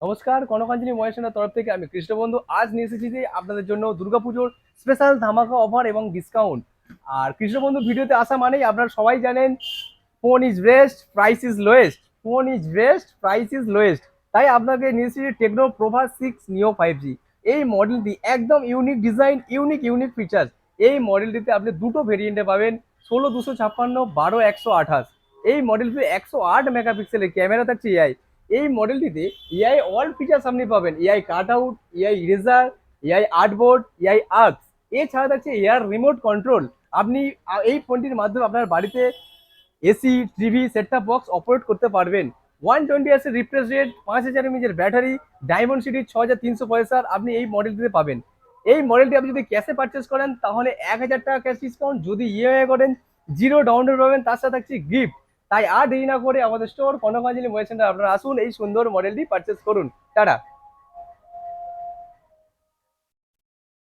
নমস্কার, কনকাঞ্জলি মহেশনার তরফ থেকে আমি কৃষ্ণবন্ধু আজ নিয়ে এসেছি যে আপনাদের জন্য দুর্গাপুজোর স্পেশাল ধামাকা অফার এবং ডিসকাউন্ট। আর কৃষ্ণবন্ধু ভিডিওতে আসা মানেই আপনারা সবাই জানেন phone is best, price is lowest. Phone is best, price is lowest. তাই আপনাকে নিয়ে এসেছি টেকনো প্রভা 6 নিও 5G। এই মডেলটি একদম ইউনিক ডিজাইন, ইউনিক ফিচার্স। এই মডেলটিতে আপনি দুটো ভেরিয়েন্টে পাবেন, 16-256, 12-128। এই মডেলটিতে 108 মেগাপিক্সেলের ক্যামেরা থাকছে এআই। এই মডেলটিতে এআই অল ফিচার্স আপনি পাবেন, AI cut out, AI eraser, AI artboard, AI arcs. এছাড়া থাকছে এআর রিমোট কন্ট্রোল। আপনি এই ফোনটির মাধ্যমে আপনার বাড়িতে AC, TV, set-top box operate করতে পারবেন। 120 এর refresh rate, 5000 mAh battery, diamond city 6300 পয়সার আপনি এই মডেলটিতে পাবেন। এই মডেলটি আপনি যদি ক্যাশে পারচেস করেন তাহলে 1000 টাকা ক্যাশ ডিসকাউন্ট, যদি ইএমআই করেন জিরো ডাউন পেমেন্ট পাবেন, তার সাথে থাকছে গিফট। তাই আর দেরি না করে আমাদের স্টোর কনকাঞ্জলি মোবাইল সেন্টার আপনারা আসুন, এই সুন্দর মডেলটি পারচেস করুন। টাটা।